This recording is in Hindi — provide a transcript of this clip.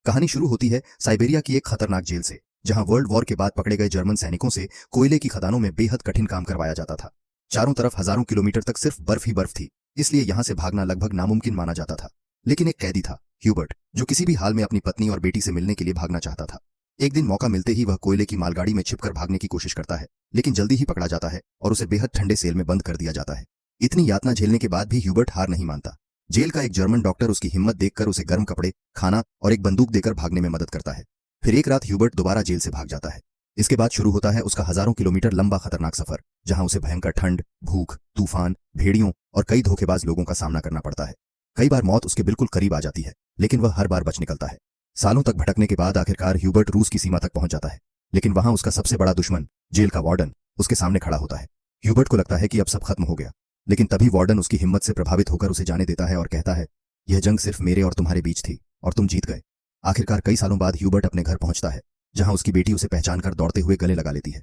कहानी शुरू होती है साइबेरिया की एक खतरनाक जेल से, जहां वर्ल्ड वॉर के बाद पकड़े गए जर्मन सैनिकों से कोयले की खदानों में बेहद कठिन काम करवाया जाता था। चारों तरफ हजारों किलोमीटर तक सिर्फ बर्फ ही बर्फ थी, इसलिए यहां से भागना लगभग नामुमकिन माना जाता था। लेकिन एक कैदी था, ह्यूबर्ट, जो किसी भी हाल में अपनी पत्नी और बेटी से मिलने के लिए भागना चाहता था। एक दिन मौका मिलते ही वह कोयले की मालगाड़ी में छिपकर भागने की कोशिश करता है, लेकिन जल्दी ही पकड़ा जाता है और उसे बेहद ठंडे सेल में बंद कर दिया जाता है। इतनी यातना झेलने के बाद भी ह्यूबर्ट हार नहीं मानता। जेल का एक जर्मन डॉक्टर उसकी हिम्मत देखकर उसे गर्म कपड़े, खाना और एक बंदूक देकर भागने में मदद करता है। फिर एक रात ह्यूबर्ट दोबारा जेल से भाग जाता है। इसके बाद शुरू होता है उसका हजारों किलोमीटर लंबा खतरनाक सफर, जहां उसे भयंकर ठंड, भूख, तूफान, भेड़ियों और कई धोखेबाज लोगों का सामना करना पड़ता है। कई बार मौत उसके बिल्कुल करीब आ जाती है, लेकिन वह हर बार बच निकलता है। सालों तक भटकने के बाद आखिरकार ह्यूबर्ट रूस की सीमा तक पहुंच जाता है, लेकिन वहां उसका सबसे बड़ा दुश्मन, जेल का वार्डन, उसके सामने खड़ा होता है। ह्यूबर्ट को लगता है कि अब सब खत्म हो गया, लेकिन तभी वार्डन उसकी हिम्मत से प्रभावित होकर उसे जाने देता है और कहता है, यह जंग सिर्फ मेरे और तुम्हारे बीच थी और तुम जीत गए। आखिरकार कई सालों बाद ह्यूबर्ट अपने घर पहुंचता है, जहां उसकी बेटी उसे पहचान कर दौड़ते हुए गले लगा लेती है।